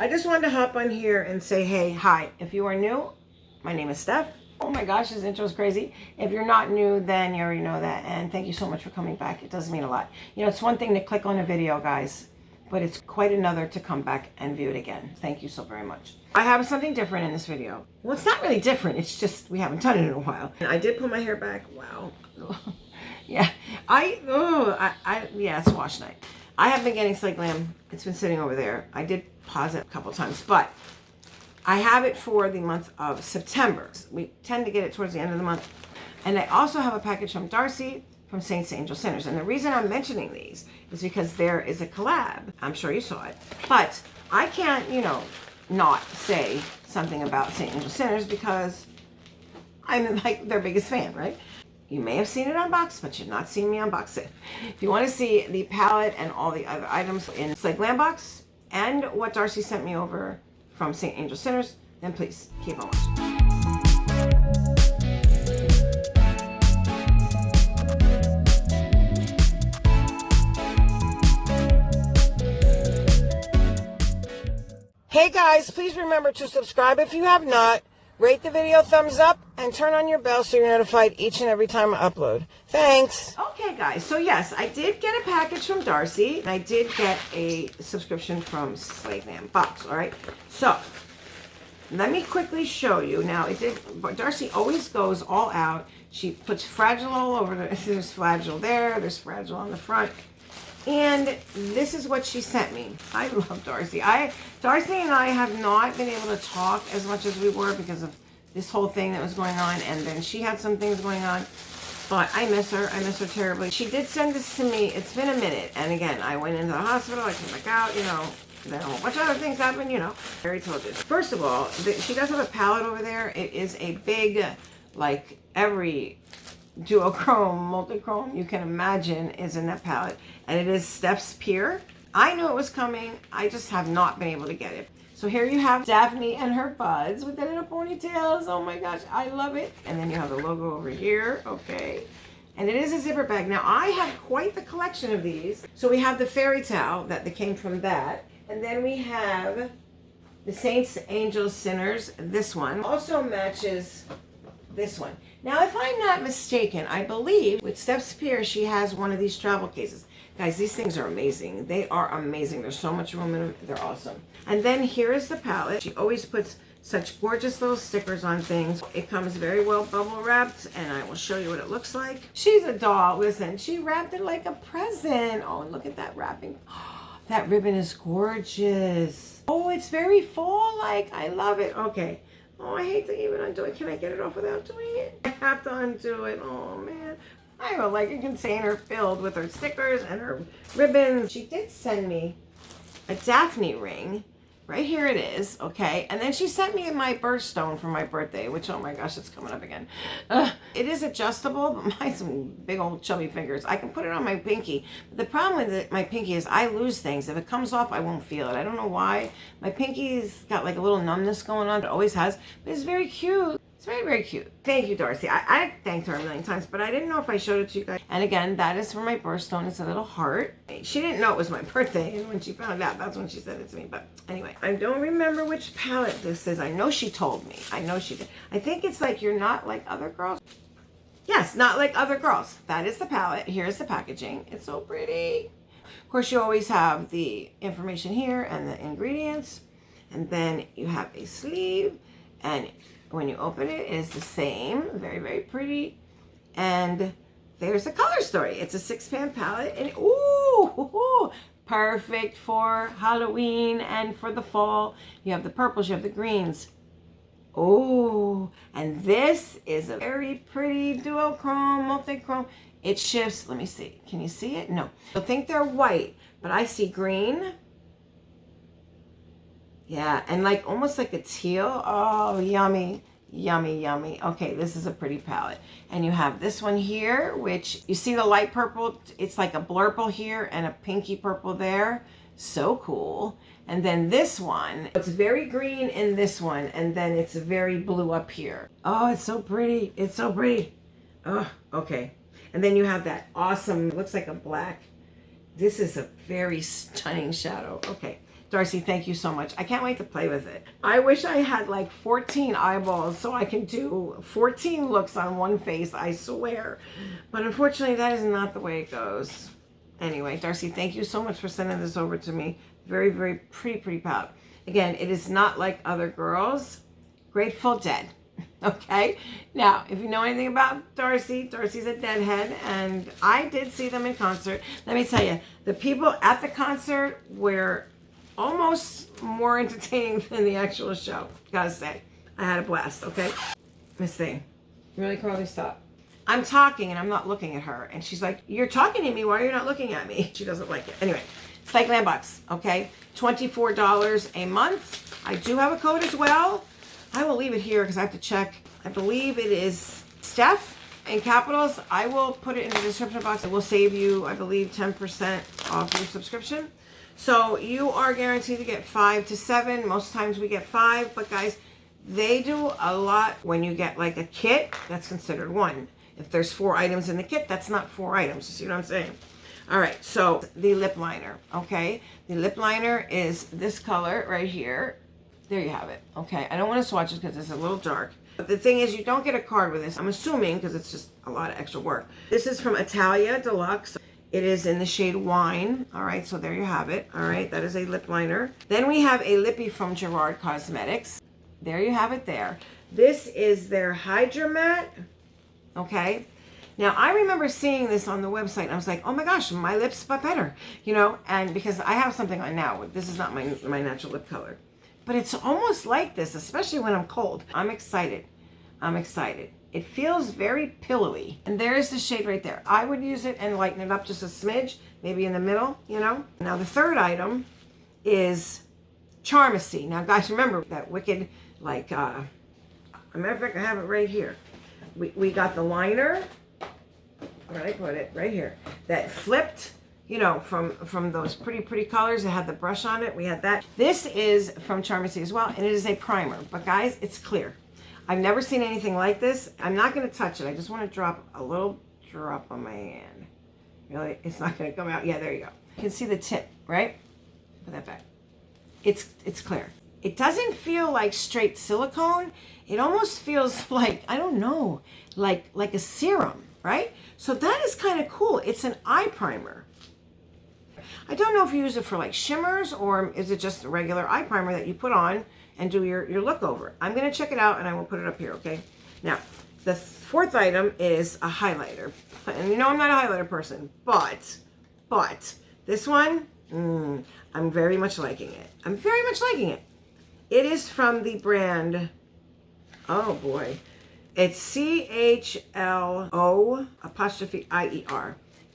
I just wanted to hop on here and say, hey, hi. If you are new, my name is Steph. Oh my gosh, this intro is crazy. If you're not new, then you already know that. And thank you so much for coming back. It does mean a lot. You know, it's one thing to click on a video, guys, but it's quite another to come back and view it again. Thank you so very much. I have something different in this video. Well, it's not really different. It's just we haven't done it in a while. And I did pull my hair back. Wow. Yeah. Yeah, it's wash night. I have been getting Sleigh Glam. It's been sitting over there. I did pause it a couple times, but I have it for the month of September. We tend to get it towards the end of the month. And I also have a package from Darcy from Saints Angel Sinners. And the reason I'm mentioning these is because there is a collab. I'm sure you saw it. But I can't, you know, not say something about Saint Angel Sinners because I'm like their biggest fan, right? You may have seen it unboxed, but you've not seen me unbox it. If you want to see the palette and all the other items in Sleigh Glam box and what Darcy sent me over from Saint Angel Sinners, then please keep on watching. Hey guys, please remember to subscribe if you have not. Rate the video thumbs up and turn on your bell so you're notified each and every time I upload. Thanks. Okay guys, so yes, I did get a package from Darcy and I did get a subscription from Sleigh Glam box, all right? So, let me quickly show you. Now, Darcy always goes all out. She puts Fragile all over. There's Fragile there. There's Fragile on the front. And this is what she sent me. I love Darcy. Darcy and I have not been able to talk as much as we were because of this whole thing that was going on. And then she had some things going on. But I miss her. I miss her terribly. She did send this to me. It's been a minute. And again, I went into the hospital. I came back out, you know. Then a whole bunch of other things happen, you know. I already told you. First of all, she does have a palette over there. It is a big, like every duochrome, multi-chrome you can imagine is in that palette. And it is Steph's Pier. I knew it was coming. I just have not been able to get it. So here you have Daphne and her buds with the little ponytails. Oh my gosh, I love it. And then you have the logo over here. Okay. And it is a zipper bag. Now, I have quite the collection of these. So we have the fairy towel that came from that. And then we have the Saints Angels Sinners. This one also matches this one. Now, if I'm not mistaken, I believe with Steph's Pier, she has one of these travel cases. Guys, these things are amazing. They are amazing. There's so much room in them. They're awesome. And then here is the palette. She always puts such gorgeous little stickers on things. It comes very well bubble wrapped, and I will show you what it looks like. She's a doll. Listen, she wrapped it like a present. Oh, look at that wrapping. That ribbon is gorgeous. Oh, it's very fall-like. I love it. Okay. Oh, I hate to even undo it. Can I get it off without doing it? I have to undo it. Oh, man. I have like a container filled with her stickers and her ribbons. She did send me a Daphne ring. Right here it is, okay? And then she sent me my birthstone for my birthday, which, oh my gosh, it's coming up again. It is adjustable, but mine's some big old chubby fingers. I can put it on my pinky. But the problem with my pinky is I lose things. If it comes off, I won't feel it. I don't know why. My pinky's got like a little numbness going on. It always has, but it's very cute. It's very, very cute. Thank you, Darcy. I thanked her a million times, but I didn't know if I showed it to you guys. And again, that is for my birthstone. It's a little heart. She didn't know it was my birthday, and when she found out, that's when she said it to me. But anyway, I don't remember which palette this is. I know she told me. I know she did. I think it's like You're Not Like Other Girls. Yes, Not Like Other Girls. That is the palette. Here's the packaging. It's so pretty. Of course, you always have the information here and the ingredients. And then you have a sleeve, and when you open it, it is the same. Very, very pretty. And there's a color story. It's a 6-pan palette. And ooh, perfect for Halloween and for the fall. You have the purples, you have the greens. Oh, and this is a very pretty duochrome, multi-chrome. It shifts. Let me see. Can you see it? No. I think they're white, but I see green. Yeah, and like almost like a teal. Oh, yummy, yummy, yummy. Okay, this is a pretty palette. And you have this one here, which you see the light purple. It's like a blurple here and a pinky purple there. So cool. And then this one, it's very green in this one, and then it's very blue up here. Oh, it's so pretty. It's so pretty. Oh, okay. And then you have that awesome, looks like a black. This is a very stunning shadow. Okay. Darcy, thank you so much. I can't wait to play with it. I wish I had like 14 eyeballs so I can do 14 looks on one face, I swear. But unfortunately, that is not the way it goes. Anyway, Darcy, thank you so much for sending this over to me. Very, very pretty pout. Again, it is not like other girls. Grateful Dead. Okay? Now, if you know anything about Darcy, Darcy's a deadhead, and I did see them in concert. Let me tell you, the people at the concert were almost more entertaining than the actual show. Gotta say, I had a blast, okay? Miss Thing, really, Carly, stop. I'm talking and I'm not looking at her. And she's like, you're talking to me, why are you not looking at me? She doesn't like it. Anyway, it's like Glam Box, okay? $24 a month. I do have a code as well. I will leave it here because I have to check. I believe it is Steph in capitals. I will put it in the description box. It will save you, I believe, 10% off your subscription. So you are guaranteed to get 5 to 7. Most times we get 5, but guys, they do a lot. When you get like a kit, that's considered 1. If there's 4 items in the kit, that's not 4 items. You see what I'm saying? All right, so the lip liner, okay? The lip liner is this color right here. There you have it, okay? I don't want to swatch it because it's a little dark. But the thing is, you don't get a card with this. I'm assuming because it's just a lot of extra work. This is from Italia Deluxe. It is in the shade Wine. All right, so there you have it. All right, that is a lip liner. Then we have a lippy from Gerard Cosmetics. There you have it there. This is their Hydra Matte, okay? Now, I remember seeing this on the website, and I was like, oh my gosh, my lips got better, you know? And because I have something on now, this is not my natural lip color. But it's almost like this, especially when I'm cold. I'm excited. I'm excited. It feels very pillowy. And there's the shade right there. I would use it and lighten it up just a smidge, maybe in the middle, you know? Now, the third item is Charmacy. Now, guys, remember that wicked, like, a matter of fact, I have it right here. We got the liner. Where did I put it? Right here. That flipped, you know, from those pretty colors. It had the brush on it. We had that. This is from Charmacy as well, and it is a primer. But guys, it's clear. I've never seen anything like this. I'm not going to touch it. I just want to drop a little drop on my hand. Really? It's not going to come out. Yeah, there you go. You can see the tip, right? Put that back. It's clear. It doesn't feel like straight silicone. It almost feels like, I don't know, like a serum, right? So that is kind of cool. It's an eye primer. I don't know if you use it for like shimmers or is it just a regular eye primer that you put on and do your look over. I'm going to check it out and I will put it up here, okay? Now, the fourth item is a highlighter. And you know I'm not a highlighter person, but this one, I'm very much liking it. I'm very much liking it. It is from the brand, oh boy, it's CHLO''IER.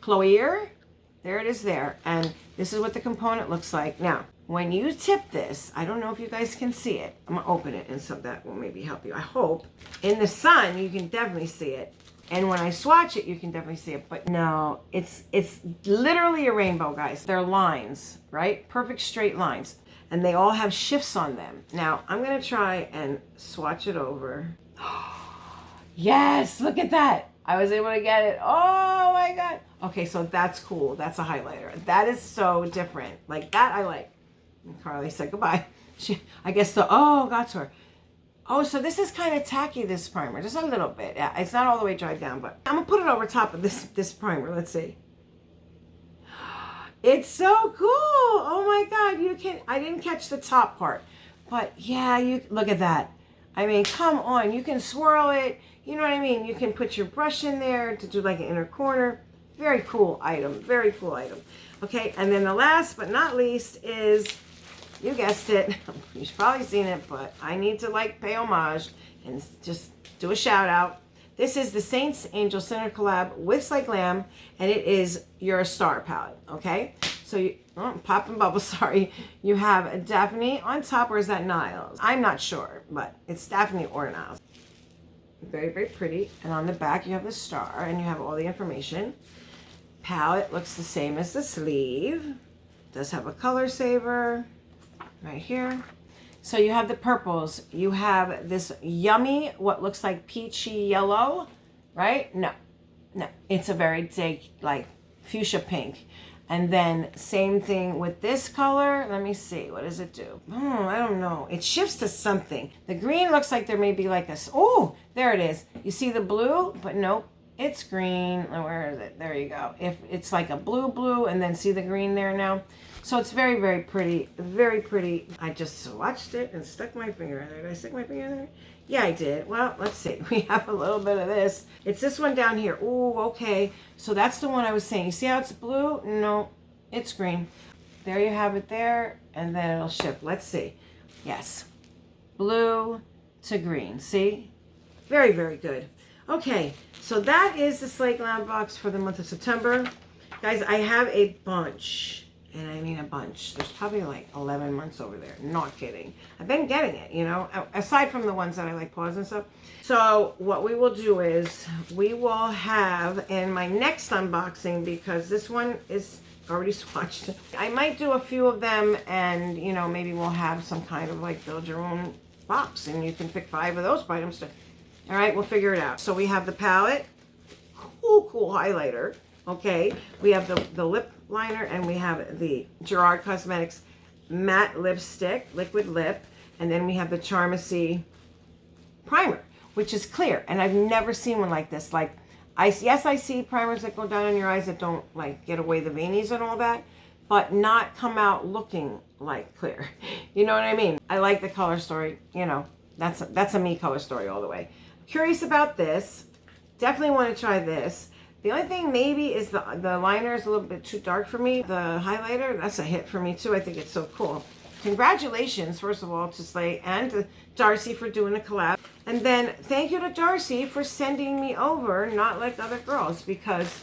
Cloier. There it is there. And this is what the component looks like. Now, when you tip this, I don't know if you guys can see it. I'm going to open it and so that will maybe help you. I hope. In the sun, you can definitely see it. And when I swatch it, you can definitely see it. But no, it's literally a rainbow, guys. They're lines, right? Perfect straight lines. And they all have shifts on them. Now, I'm going to try and swatch it over. Yes, look at that. I was able to get it. Oh my God. Okay, so that's cool. That's a highlighter. That is so different. Like that I like. And Carly said goodbye. I guess got to her. Oh, so this is kind of tacky, this primer. Just a little bit. Yeah, it's not all the way dried down, but I'm going to put it over top of this primer. Let's see. It's so cool. Oh my God. I didn't catch the top part. But yeah, look at that. I mean, come on. You can swirl it. You know what I mean? You can put your brush in there to do like an inner corner. Very cool item. Very cool item. Okay, and then the last but not least is, you guessed it. You've probably seen it, but I need to like pay homage and just do a shout out. This is the SaintsAngelsSinners collab with Glam, and it is You're a Star palette. Okay, so popping bubbles. Sorry, you have Daphne on top, or is that Niles? I'm not sure, but it's Daphne or Niles. Very, very pretty. And on the back, you have the star, and you have all the information. Palette looks the same as the sleeve. Does have a color saver right here. So you have the purples. You have this yummy, what looks like peachy yellow, right? No. It's a very like fuchsia pink. And then same thing with this color. Let me see. What does it do? I don't know. It shifts to something. The green looks like there may be like a... Oh, there it is. You see the blue? But nope. It's green. Where is it? There you go. If it's like a blue, and then see the green there now? So it's very, very pretty. Very pretty. I just swatched it and stuck my finger in there. Did I stick my finger in there? Yeah, I did. Well, let's see. We have a little bit of this. It's this one down here. Ooh, okay. So that's the one I was saying. You see how it's blue? No, it's green. There you have it there. And then it'll shift. Let's see. Yes. Blue to green. See? Very, very good. Okay. So that is the Slate Glam box for the month of September. Guys, I have a bunch. And I mean a bunch. There's probably like 11 months over there. Not kidding. I've been getting it, you know, aside from the ones that I like pause and stuff. So what we will do is we will have in my next unboxing, because this one is already swatched. I might do a few of them, and, you know, maybe we'll have some kind of like build your own box, and you can pick 5 of those items to... All right, we'll figure it out. So we have the palette. Cool highlighter. Okay, we have the lip liner, and we have the Gerard Cosmetics matte lipstick, liquid lip, and then we have the Charmacy primer, which is clear, and I've never seen one like this. Like, I see primers that go down on your eyes that don't like get away the veinies and all that, but not come out looking like clear. You know what I mean? I like the color story. You know, that's a me color story all the way. Curious about this. Definitely want to try this. The only thing maybe is the liner is a little bit too dark for me. The highlighter, that's a hit for me too. I think it's so cool. Congratulations, first of all, to Slate and to Darcy for doing a collab. And then thank you to Darcy for sending me over Not Like Other Girls, because,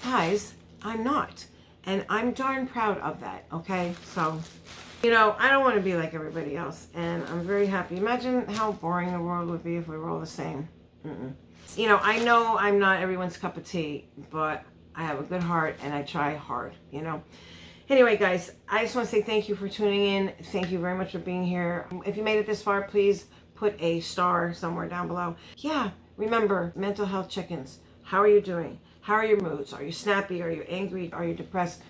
guys, I'm not. And I'm darn proud of that, okay? So, you know, I don't want to be like everybody else. And I'm very happy. Imagine how boring the world would be if we were all the same. You know, I know I'm not everyone's cup of tea, but I have a good heart and I try hard, you know. Anyway, guys, I just want to say thank you for tuning in. Thank you very much for being here. If you made it this far, please put a star somewhere down below. Yeah, remember, mental health check-ins. How are you doing? How are your moods? Are you snappy? Are you angry? Are you depressed?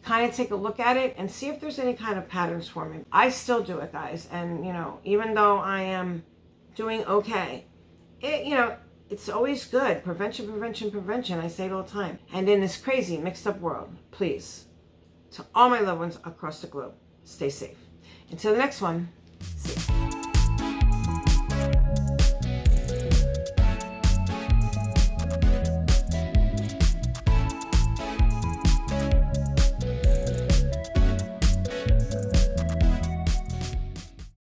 Kind of take a look at it and see if there's any kind of patterns for me. I still do it, guys. And, you know, even though I am doing okay, you know, it's always good. Prevention, prevention, prevention. I say it all the time. And in this crazy, mixed up world, please, to all my loved ones across the globe, stay safe. Until the next one.